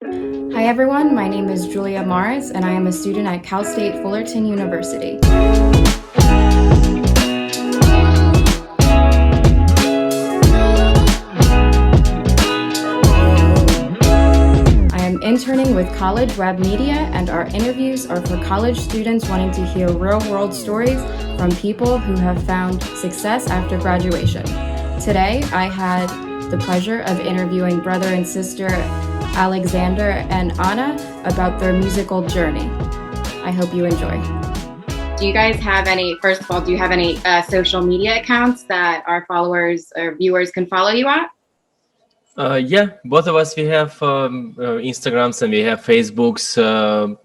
Hi everyone, my name is Julia Mars and I am a student at Cal State Fullerton University. I am interning with College Web Media and our interviews are for college students wanting to hear real-world stories from people who have found success after graduation. Today, I had the pleasure of interviewing brother and sister Alexander and Anna about their musical journey. I hope you enjoy. Do you guys have any, first of all, do you have any social media accounts that our followers or viewers can follow you at? Yeah, both of us, we have Instagrams and we have Facebooks.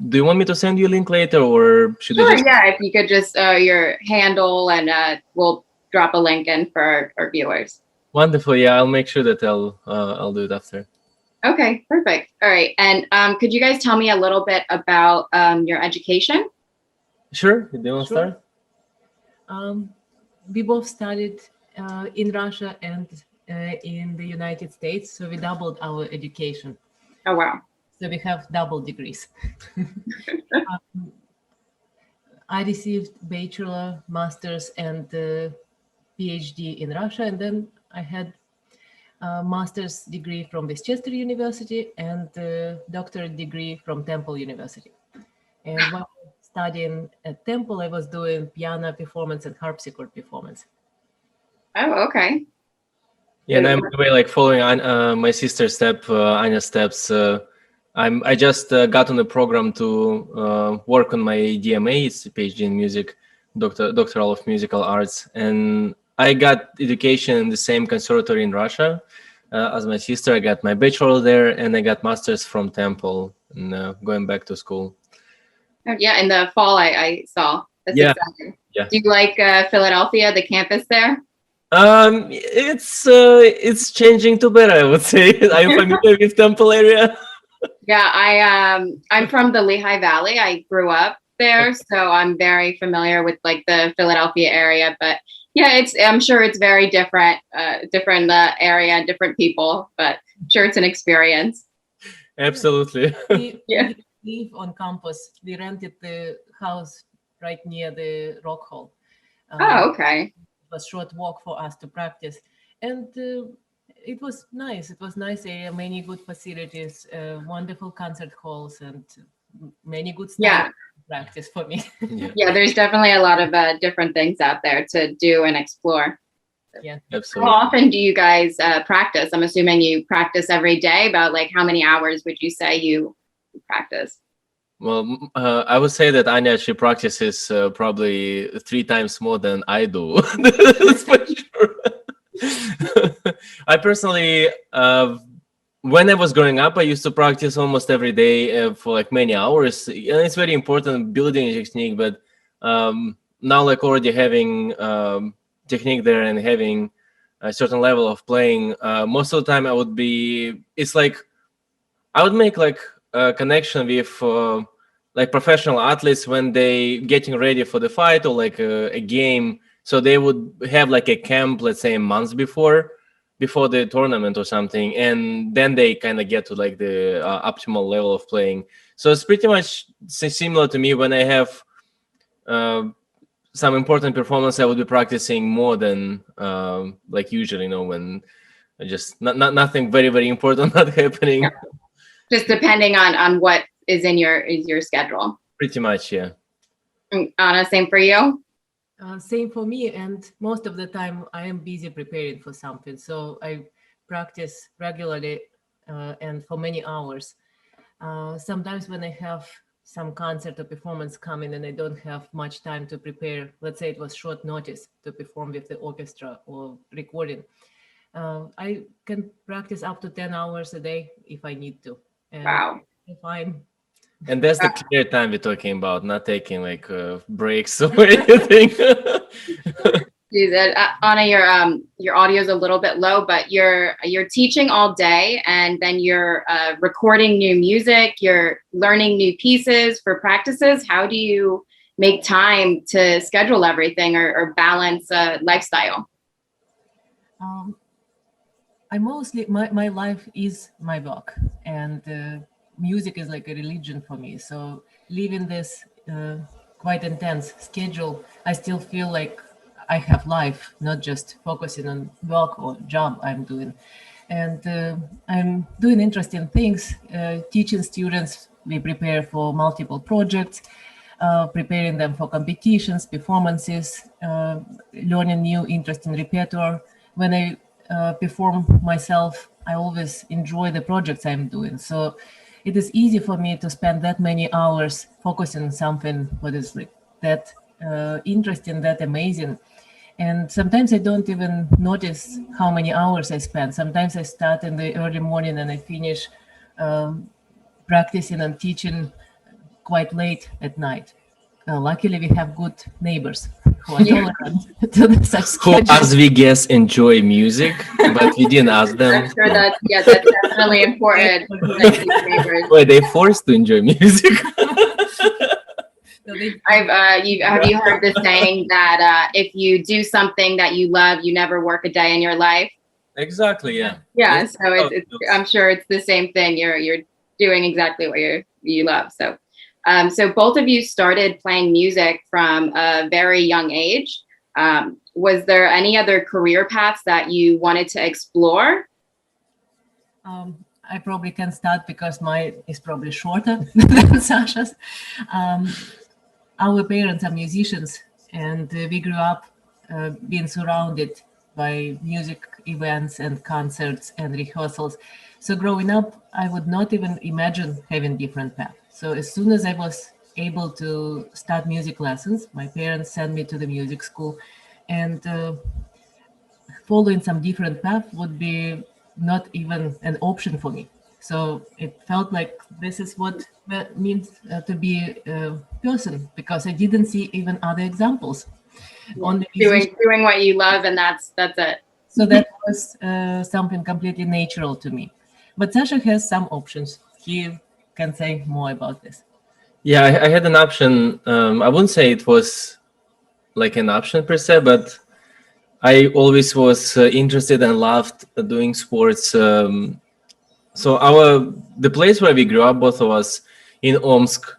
Do you want me to send you a link later or should I just... Yeah, if you could just, your handle and we'll drop a link in for our viewers. Wonderful, yeah, I'll make sure that I'll do it after. Okay, perfect. All right, and could you guys tell me a little bit about your education? Sure, do you want to start? We both studied in Russia and in the United States, so we doubled our education. Oh, wow. So we have double degrees. I received bachelor, master's, and PhD in Russia, and then I had a master's degree from Westchester University and a doctorate degree from Temple University. And while studying at Temple, I was doing piano performance and harpsichord performance. Oh, okay. Yeah, and I'm like following my sister's Anya's steps. I just got on the program to work on my DMA. It's a PhD in music, doctoral of musical arts, and I got education in the same conservatory in Russia as my sister. I got my bachelor there, and I got master's from Temple, and going back to school. Oh, yeah, in the fall I saw. That's exciting. Yeah. Do you like Philadelphia, the campus there? It's changing to better, I would say. I'm familiar with Temple area. Yeah, I'm from the Lehigh Valley. I grew up there, so I'm very familiar with like the Philadelphia area. But yeah, I'm sure it's very different, area, different people. But I'm sure it's an experience. Absolutely. We live on campus. We rented the house right near the Rock Hall. Oh, okay. A short walk for us to practice, and it was nice. It was nice area, many good facilities, wonderful concert halls, and many good stuff practice for me. Yeah, there's definitely a lot of different things out there to do and explore. Yeah, absolutely. How often do you guys practice? I'm assuming you practice every day. About like how many hours would you say you practice? Well, I would say that Anya, she practices probably 3 times more than I do. That's for sure. I personally, when I was growing up, I used to practice almost every day for like many hours. And it's very important building a technique, but now like already having technique there and having a certain level of playing, most of the time it's like, I would make like a connection with like professional athletes when they getting ready for the fight or like a game. So they would have like a camp, let's say a month before the tournament or something, and then they kind of get to like the optimal level of playing. So it's pretty much similar to me. When I have some important performance, I would be practicing more than like usually, when just nothing very, very important not happening. Yeah. Just depending on what is in your schedule. Pretty much, yeah. Anna, same for you? Same for me, and most of the time I am busy preparing for something, so I practice regularly and for many hours. Sometimes when I have some concert or performance coming and I don't have much time to prepare, let's say it was short notice to perform with the orchestra or recording, I can practice up to 10 hours a day if I need to. And wow. If I'm And that's the clear time we're talking about, not taking like breaks or anything. Anna, your audio is a little bit low, but you're teaching all day, and then you're recording new music. You're learning new pieces for practices. How do you make time to schedule everything or balance lifestyle? I mostly my life is my work, and music is like a religion for me. So living this quite intense schedule, I still feel like I have life, not just focusing on work or job I'm doing. And I'm doing interesting things, teaching students. We prepare for multiple projects, preparing them for competitions, performances, learning new interesting repertoire. When I perform myself, I always enjoy the projects I'm doing. So it is easy for me to spend that many hours focusing on something what is like that interesting, that amazing. And sometimes I don't even notice how many hours I spend. Sometimes I start in the early morning and I finish practicing and teaching quite late at night. Luckily, we have good neighbors who are tolerant to such Who, schedules. as we guess, enjoy music, but we didn't ask them. I'm sure that's definitely important. That these neighbors. Wait, they forced to enjoy music. So they- Have you heard the saying that if you do something that you love, you never work a day in your life? Exactly, yeah. Yeah, That's so how it feels. I'm sure it's the same thing. You're doing exactly what you love. So, so both of you started playing music from a very young age. Was there any other career paths that you wanted to explore? I probably can start because mine is probably shorter than Sasha's. Our parents are musicians, and we grew up being surrounded by music events and concerts and rehearsals. So growing up, I would not even imagine having different path. So as soon as I was able to start music lessons, my parents sent me to the music school, and following some different path would be not even an option for me. So it felt like this is what that means to be a person, because I didn't see even other examples. Only musicians. Doing what you love, and that's it. So that was something completely natural to me. But Sasha has some options. He can say more about this. Yeah, I had an option. I wouldn't say it was like an option per se, but I always was interested and loved doing sports. So the place where we grew up, both of us, in Omsk,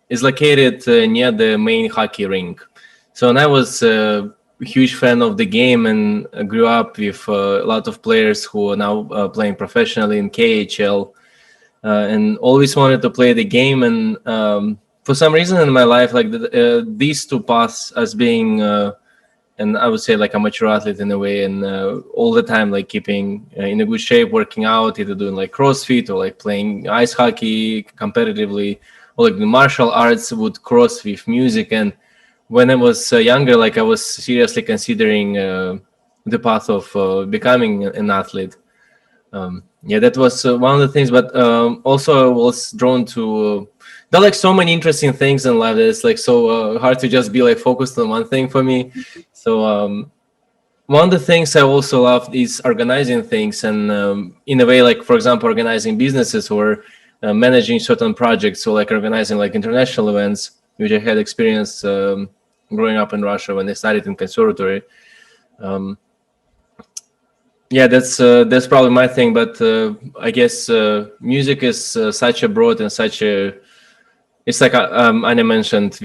is located near the main hockey rink. So and I was a huge fan of the game and grew up with a lot of players who are now playing professionally in KHL, and always wanted to play the game. And for some reason in my life, like these two paths as being and I would say like a mature athlete in a way, and all the time like keeping in a good shape, working out, either doing like CrossFit or like playing ice hockey competitively, or like the martial arts would cross with music. And when I was younger, like I was seriously considering the path of becoming an athlete. Yeah, that was one of the things. But also I was drawn to. There are like so many interesting things in life that it's like so hard to just be like focused on one thing for me. So one of the things I also loved is organizing things, and in a way, like for example, organizing businesses or managing certain projects. So like organizing like international events, which I had experience growing up in Russia when I studied in conservatory. Yeah, that's probably my thing. But I guess music is such a broad and such a. It's like Anya mentioned,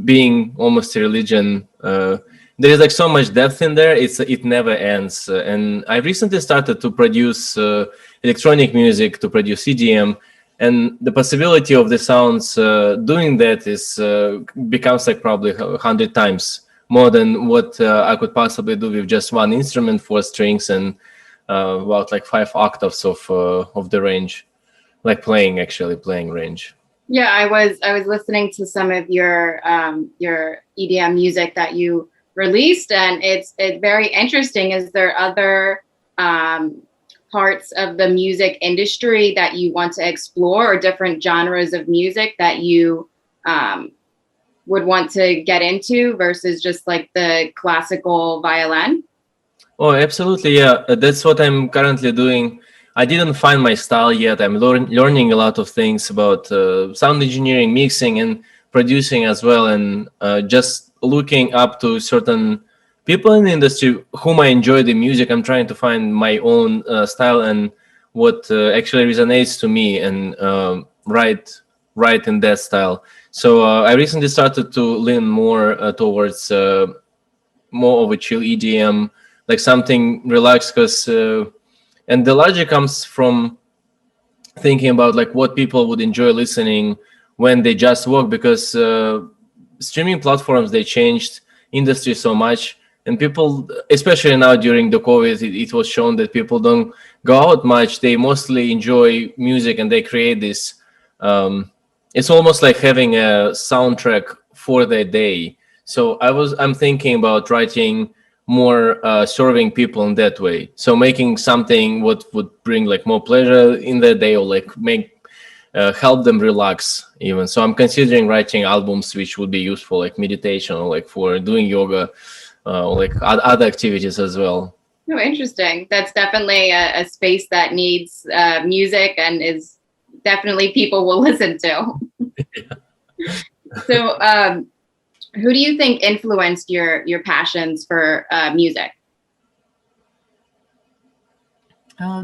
being almost a religion. There is like so much depth in there. It never ends. And I recently started to produce electronic music, to produce EDM, and the possibility of the sounds doing that is becomes like probably 100 times more than what I could possibly do with just one instrument, 4 strings, and about like 5 octaves of the range, like playing range. Yeah, I was listening to some of your EDM music that you released, and it's very interesting. Is there other parts of the music industry that you want to explore, or different genres of music that you would want to get into versus just like the classical violin? Oh, absolutely, yeah. That's what I'm currently doing. I didn't find my style yet. I'm learning a lot of things about sound engineering, mixing, and producing as well, and just looking up to certain people in the industry whom I enjoy the music. I'm trying to find my own style, and what actually resonates to me and write in that style. So I recently started to lean more towards more of a chill EDM, like something relaxed, because and the logic comes from thinking about like what people would enjoy listening when they just walk, because streaming platforms, they changed industry so much, and people, especially now during the COVID, it was shown that people don't go out much. They mostly enjoy music, and they create this it's almost like having a soundtrack for their day. So I'm thinking about writing more serving people in that way, so making something what would bring like more pleasure in their day, or like make help them relax even. So I'm considering writing albums which would be useful, like meditation, or like for doing yoga, or like other activities as well. Oh, interesting. That's definitely a space that needs music and is definitely people will listen to. So who do you think influenced your passions for music?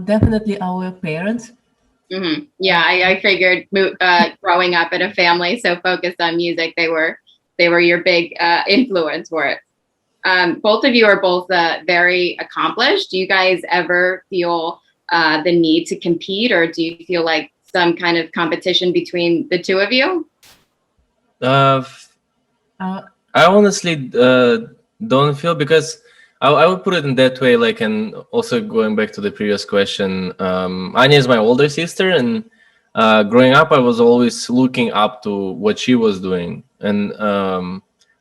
Definitely our parents. Mm-hmm. Yeah, I figured growing up in a family so focused on music, they were your big influence for it. Both of you are both very accomplished. Do you guys ever feel the need to compete, or do you feel like some kind of competition between the two of you? I honestly don't feel, because I would put it in that way. Like, and also going back to the previous question, Anya is my older sister, and growing up, I was always looking up to what she was doing, and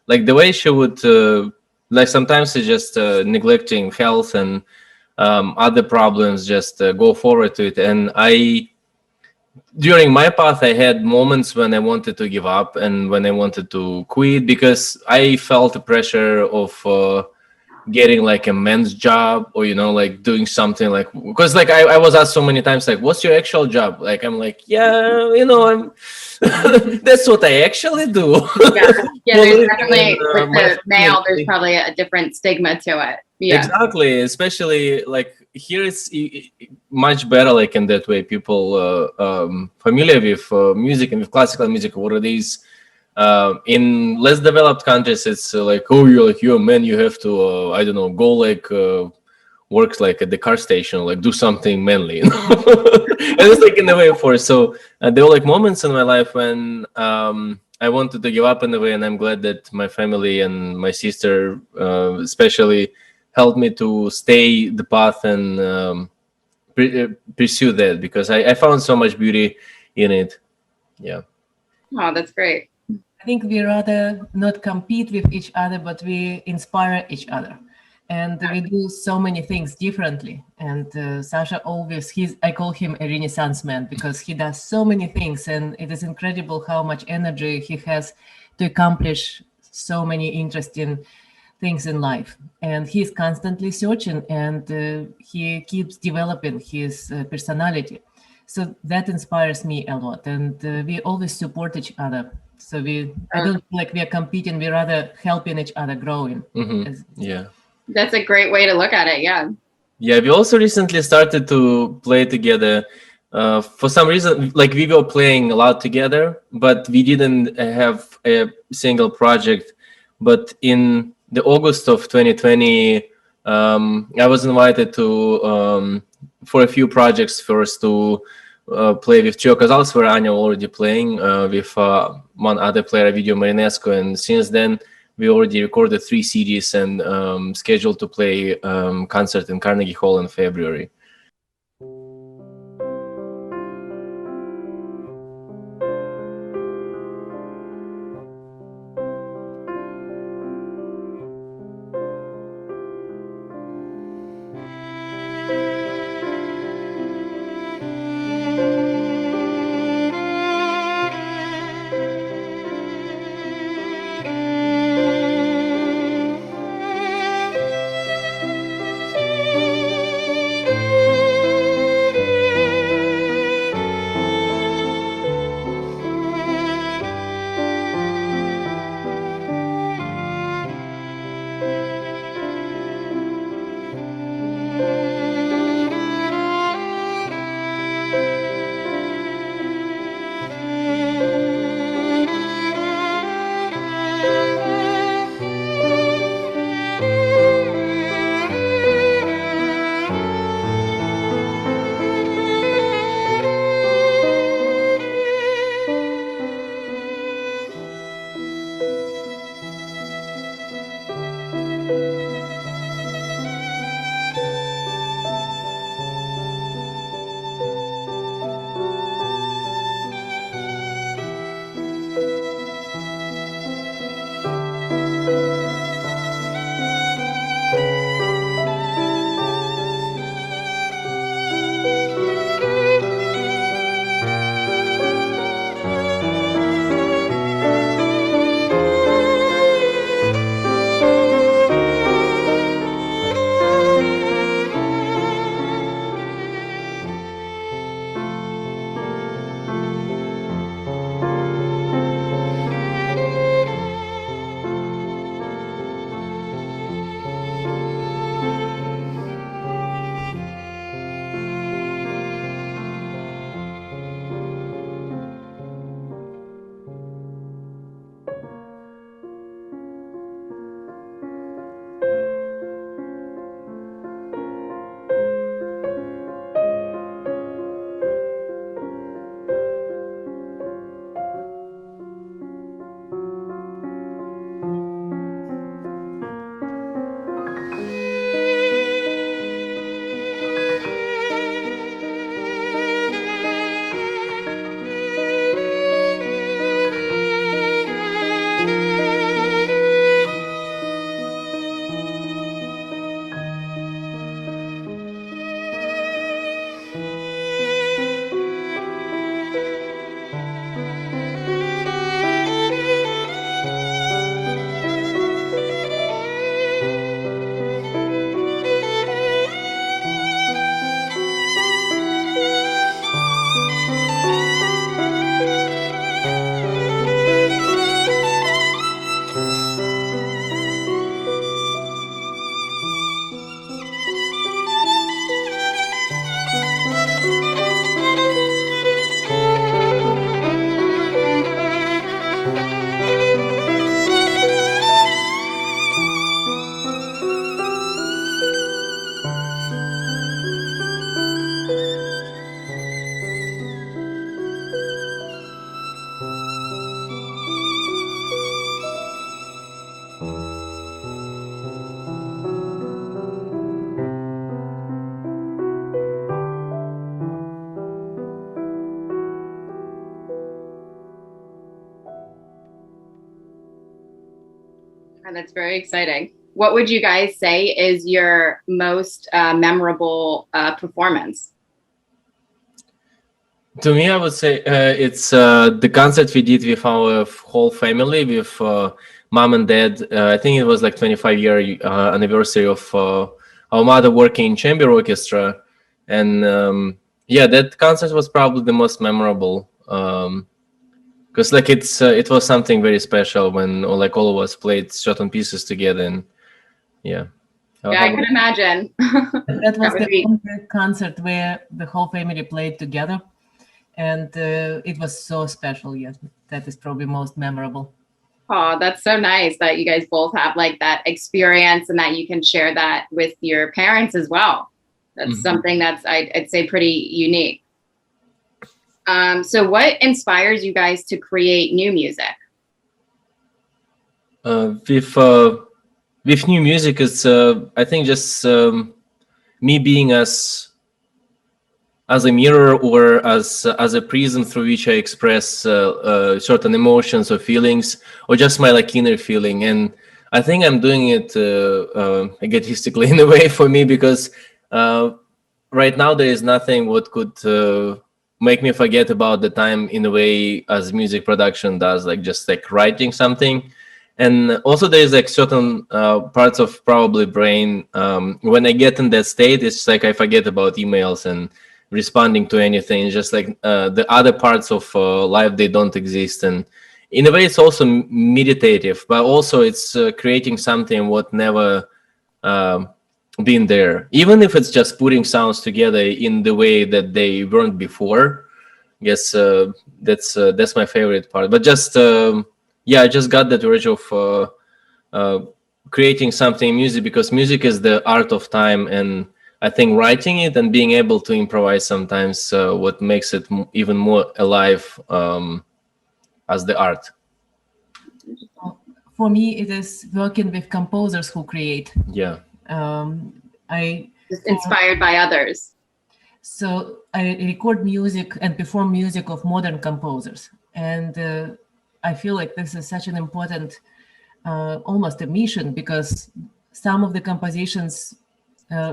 like the way she would, like sometimes it's just neglecting health and other problems, just go forward to it. And during my path, I had moments when I wanted to give up and when I wanted to quit, because I felt the pressure of getting like a man's job, or like doing something, like, because like I was asked so many times, like, what's your actual job? Like, I'm like, yeah, I'm that's what I actually do. Yeah, there's definitely with the male, there's probably a different stigma to it. Yeah, exactly. Especially like here, it's much better. Like in that way, people familiar with music and with classical music, what it is. In less developed countries, it's like, oh, you're a man, you have to I don't know, go like work like at the car station, like do something manly, and it's like in a way for. So there were like moments in my life when I wanted to give up in a way, and I'm glad that my family and my sister especially helped me to stay the path and pursue that, because I found so much beauty in it. Yeah. Oh, that's great. I think we rather not compete with each other, but we inspire each other. And we do so many things differently. And Sasha always, I call him a Renaissance man, because he does so many things. And it is incredible how much energy he has to accomplish so many interesting things in life. And he's constantly searching, and he keeps developing his personality. So that inspires me a lot. And we always support each other. So I don't feel like we are competing. We rather helping each other growing. Mm-hmm. Yeah. That's a great way to look at it. Yeah. Yeah, we also recently started to play together. For some reason, like we were playing a lot together, but we didn't have a single project. But in the August of 2020, I was invited to for a few projects first to play with Trio Casals, where Anya already playing with one other player, Video Marinescu, and since then we already recorded 3 CDs and scheduled to play concert in Carnegie Hall in February. And that's very exciting. What would you guys say is your most memorable performance? To me, I would say it's the concert we did with our whole family, with mom and dad. I think it was like 25-year anniversary of our mother working in chamber orchestra, and yeah, that concert was probably the most memorable because like it was something very special when like all of us played certain pieces together, and yeah. Yeah, I can imagine. That was would the be- only concert where the whole family played together. And it was so special. Yes, that is probably most memorable. Oh, that's so nice that you guys both have like that experience and that you can share that with your parents as well. That's something that's, I'd say, pretty unique. So what inspires you guys to create new music? With new music, it's I think just me being as a mirror or as a prism through which I express certain emotions or feelings, or just my like inner feeling. And I think I'm doing it egotistically in a way for me, because right now there is nothing what could make me forget about the time in a way as music production does, like just like writing something. And also there's like certain parts of probably brain when I get in that state, it's like I forget about emails and responding to anything. It's just like the other parts of life, they don't exist. And in a way it's also meditative, but also it's creating something what never been there, even if it's just putting sounds together in the way that they weren't before. I guess that's my favorite part. But just yeah, I just got that urge of creating something in music, because music is the art of time, and I think writing it and being able to improvise sometimes what makes it even more alive as the art. For me, it is working with composers who create. Yeah. I Just inspired by others. So I record music and perform music of modern composers. And I feel like this is such an important, almost a mission, because some of the compositions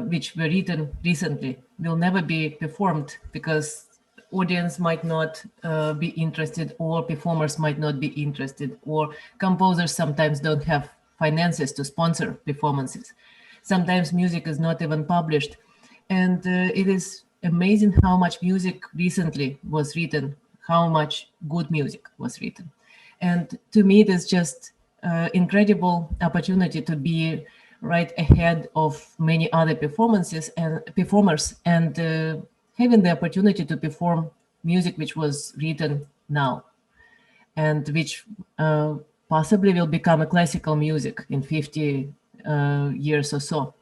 which were written recently will never be performed because audience might not be interested, or performers might not be interested, or composers sometimes don't have finances to sponsor performances. Sometimes music is not even published. And it is amazing how much music recently was written, how much good music was written. And to me, it is just incredible opportunity to be right ahead of many other performers, and having the opportunity to perform music which was written now, and which possibly will become a classical music in 50 years or so.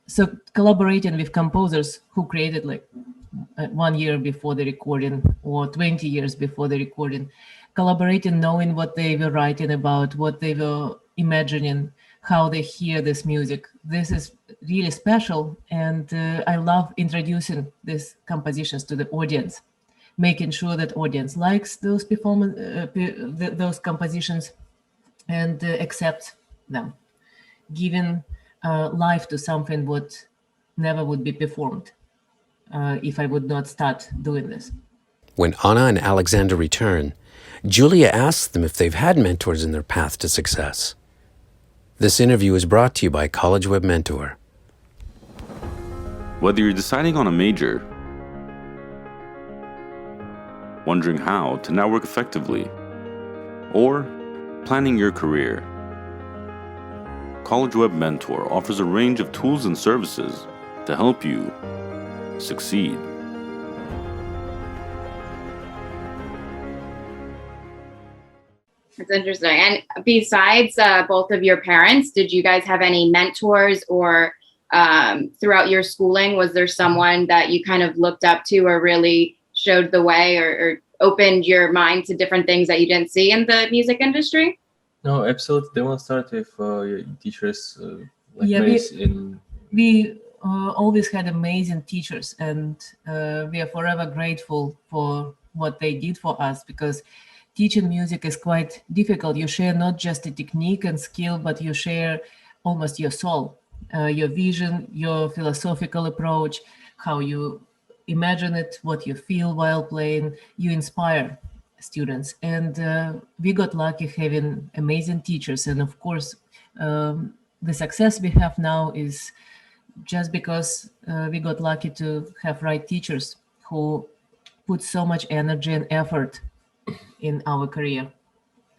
So collaborating with composers who created like 1 year before the recording or 20 years before the recording, collaborating, knowing what they were writing about, what they were imagining, how they hear this music. This is really special, and I love introducing these compositions to the audience, making sure that audience likes those those compositions and accepts them, giving life to something what never would be performed if I would not start doing this. When Anna and Alexander return, Julia asks them if they've had mentors in their path to success. This interview is brought to you by College Web Mentor. Whether you're deciding on a major, wondering how to network effectively, or planning your career, College Web Mentor offers a range of tools and services to help you succeed. That's interesting. And besides both of your parents, did you guys have any mentors, or throughout your schooling, was there someone that you kind of looked up to or really showed the way, or opened your mind to different things that you didn't see in the music industry? No, absolutely. They want to start with your teachers. We always had amazing teachers, and we are forever grateful for what they did for us, because teaching music is quite difficult. You share not just a technique and skill, but you share almost your soul, your vision, your philosophical approach, how you imagine it, what you feel while playing. You inspire students. And we got lucky having amazing teachers. And of course, the success we have now is just because we got lucky to have right teachers who put so much energy and effort in our career.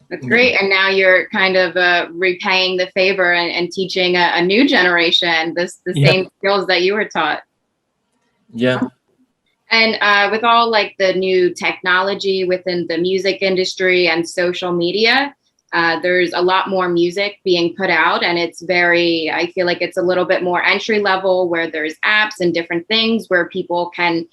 That's great. And now you're kind of repaying the favor and teaching a new generation the same skills that you were taught. Yeah. And with all like the new technology within the music industry and social media, there's a lot more music being put out, and I feel like it's a little bit more entry level, where there's apps and different things where people can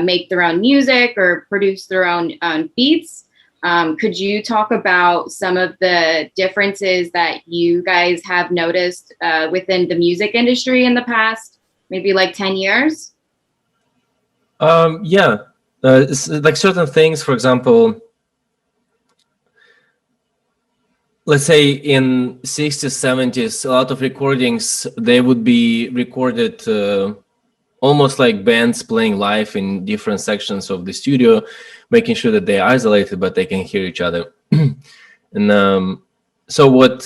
make their own music or produce their own beats. Could you talk about some of the differences that you guys have noticed within the music industry in the past, maybe like 10 years? Like certain things, for example, let's say in 60s, 70s, a lot of recordings, they would be recorded almost like bands playing live in different sections of the studio, making sure that they're isolated, but they can hear each other. And so what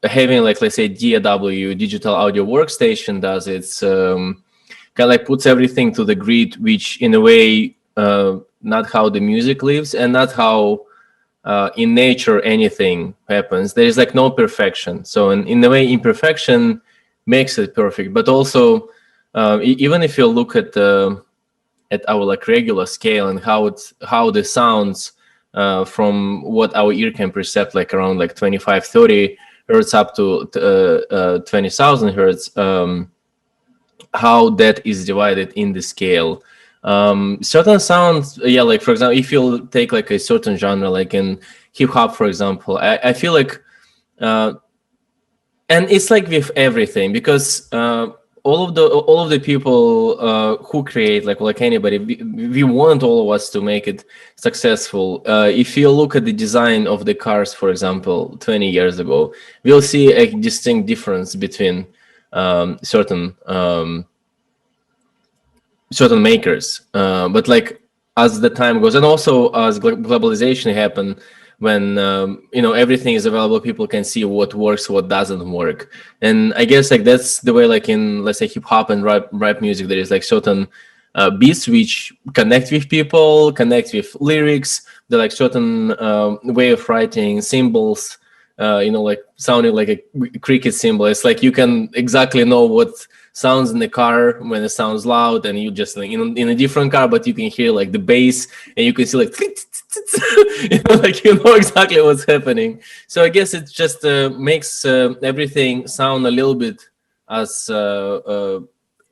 having, like, let's say DAW, digital audio workstation, does, it's kind of like puts everything to the grid, which in a way, not how the music lives and not how in nature anything happens. There is like no perfection. So in a way, imperfection makes it perfect. But also, even if you look at our like regular scale and how the sounds from what our ear can perceive, like around like 25-30 hertz up to 20,000 hertz, how that is divided in the scale. Certain sounds, like for example, if you take like a certain genre, like in hip hop, for example, I feel like, and it's like with everything, because all of the people who create, like anybody, we want all of us to make it successful. If you look at the design of the cars, for example, 20 years ago, we'll see a distinct difference between certain makers, but like as the time goes, and also as globalization happened, when everything is available, people can see what works, what doesn't work. And I guess like that's the way, like in, let's say, hip hop and rap music, there is like certain beats which connect with people, connect with lyrics. They're like certain way of writing, symbols, like sounding like a cricket symbol. It's like you can exactly know what sounds in the car when it sounds loud, and you just like in a different car, but you can hear like the bass, and you can see like like you know exactly what's happening. So I guess it just makes everything sound a little bit as a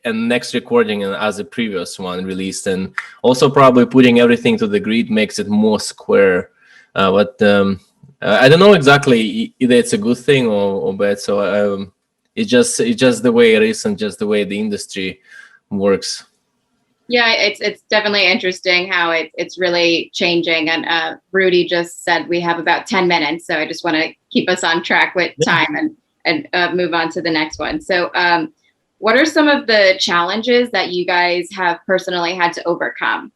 next recording and as a previous one released, and also probably putting everything to the grid makes it more square. But I don't know exactly either it's a good thing or bad. So it's just the way it is, and just the way the industry works. Yeah, it's definitely interesting how it's really changing. And Rudy just said we have about 10 minutes, so I just want to keep us on track with time and move on to the next one. So what are some of the challenges that you guys have personally had to overcome?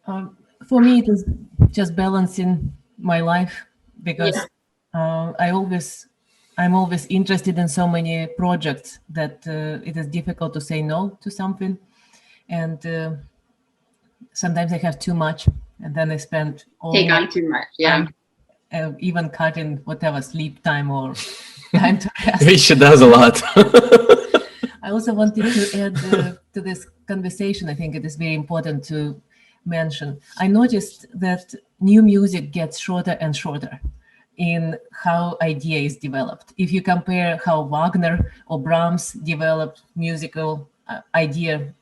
For me, it is just balancing my life, because I'm always interested in so many projects that it is difficult to say no to something. And sometimes I have too much, and then I spend take on too much. Yeah. Even cutting whatever sleep time or time to rest. She does a lot. I also wanted to add to this conversation, I think it is very important to mention. I noticed that new music gets shorter and shorter in how idea is developed. If you compare how Wagner or Brahms developed musical idea,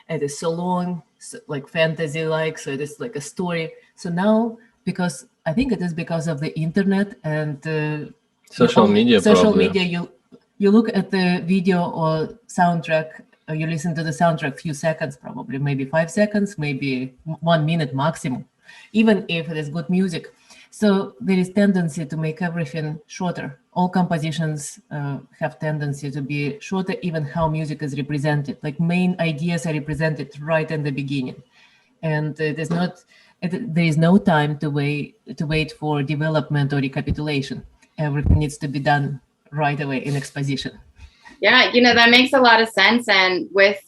it is so long, like fantasy-like, so it is like a story. So now, because I think it is because of the internet and social media, you look at the video or soundtrack, you listen to the soundtrack few seconds, probably maybe 5 seconds, maybe 1 minute maximum. even if it is good music. So there is tendency to make everything shorter. All compositions have tendency to be shorter, even how music is represented. Like main ideas are represented right in the beginning, and there is no time to wait for development or recapitulation. Everything needs to be done right away in exposition. Yeah, that makes a lot of sense. And with,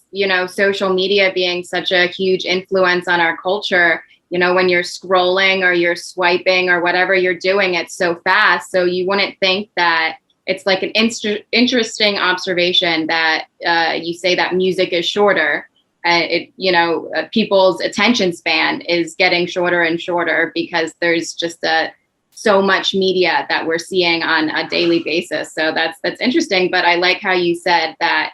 social media being such a huge influence on our culture, when you're scrolling or you're swiping or whatever you're doing, it's so fast. So you wouldn't think that it's like an interesting observation that you say that music is shorter. People's attention span is getting shorter and shorter because there's just so much media that we're seeing on a daily basis. So that's interesting. But I like how you said that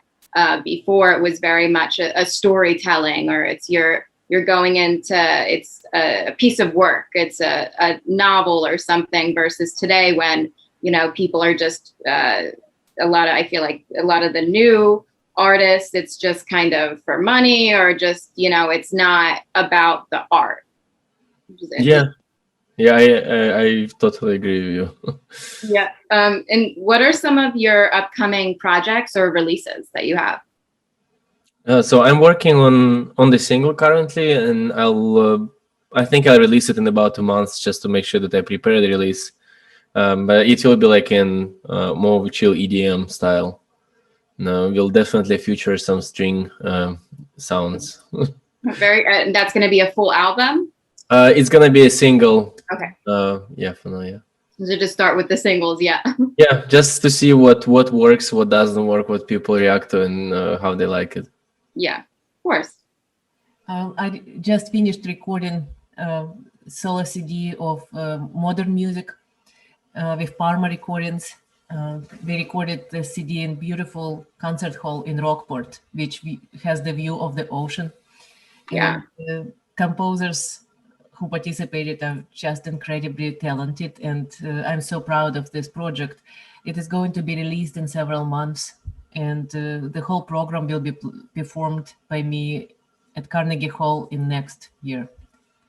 before it was very much a storytelling, or you're going into, it's a piece of work, it's a novel or something, versus today when, people are just I feel like a lot of the new artists, it's just kind of for money, or just, it's not about the art. Yeah, I totally agree with you. Yeah. And what are some of your upcoming projects or releases that you have? So I'm working on the single currently, and I think I'll release it in about 2 months, just to make sure that I prepare the release. But it will be like in more chill EDM style. No, we'll definitely feature some string sounds. That's going to be a full album? It's gonna be a single. Okay. Yeah, for now, yeah. So just start with the singles, yeah. Yeah, just to see what works, what doesn't work, what people react to, and how they like it. Yeah, of course. I just finished recording solo CD of modern music with Parma Recordings. They recorded the CD in beautiful concert hall in Rockport, which has the view of the ocean. Yeah. And composers who participated are just incredibly talented, and I'm so proud of this project. It is going to be released in several months, and the whole program will be performed by me at Carnegie Hall in next year.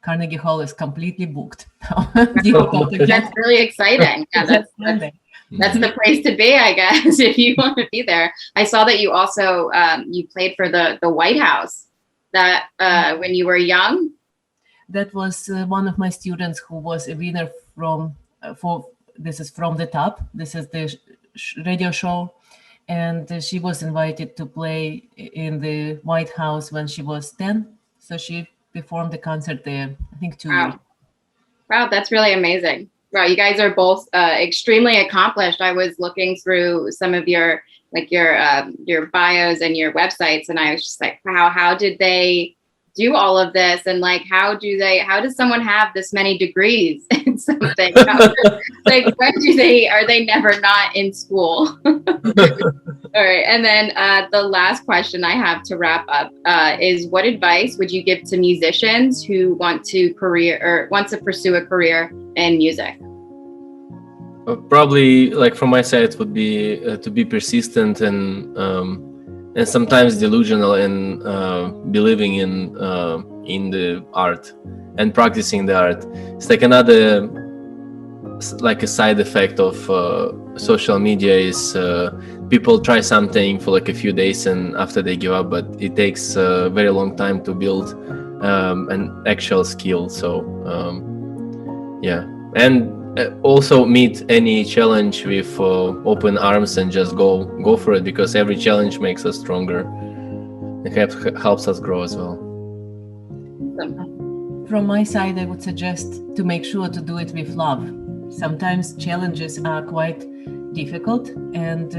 Carnegie Hall is completely booked. That's really exciting. Yeah, that's the place to be, I guess, if you want to be there. I saw that you also you played for the White House that when you were young. That was one of my students who was a winner this is From the Top. This is the radio show. And she was invited to play in the White House when she was 10. So she performed the concert there, I think 2 years. Wow, that's really amazing. Wow, you guys are both extremely accomplished. I was looking through some of your bios and your websites, and I was just like, wow, how did they do all of this? And like, how does someone have this many degrees in something? Like, are they never not in school? All right. And then the last question I have to wrap up is, what advice would you give to musicians who want to pursue a career in music? Probably, like from my side, would be to be persistent and sometimes delusional in believing in the art and practicing the art. It's like a side effect of social media is people try something for like a few days and after they give up, but it takes a very long time to build an actual skill. So yeah, and also meet any challenge with open arms and just go for it, because every challenge makes us stronger. It helps us grow as well. From my side, I would suggest to make sure to do it with love. Sometimes challenges are quite difficult, and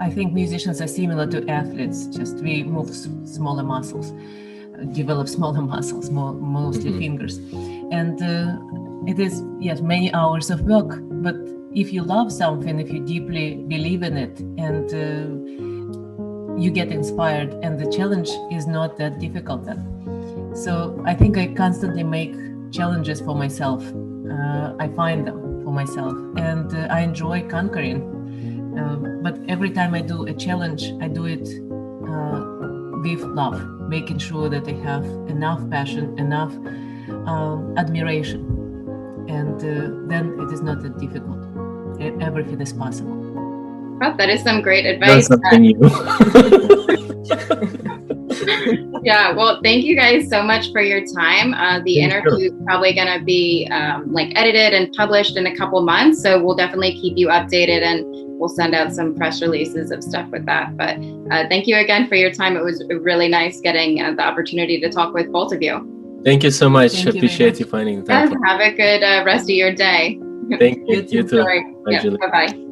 I think musicians are similar to athletes. Just we move smaller muscles, develop smaller muscles, mostly fingers, and it is, yes, many hours of work, but if you love something, if you deeply believe in it, and you get inspired, and the challenge is not that difficult then. So I think I constantly make challenges for myself. I find them for myself, and I enjoy conquering. But every time I do a challenge, I do it with love, making sure that I have enough passion, enough admiration, and then it is not that difficult. Everything is possible. Oh, that is some great Learn advice. something new. Yeah, well, thank you guys so much for your time. The Thank interview is probably going to be edited and published in a couple months, so we'll definitely keep you updated, and we'll send out some press releases of stuff with that. But thank you again for your time. It was really nice getting the opportunity to talk with both of you. Thank you so much. Thank you very Appreciate much. you finding the Yes, time. have a good rest of your day. Thank you. You too. Bye, Bye, Julie. bye-bye.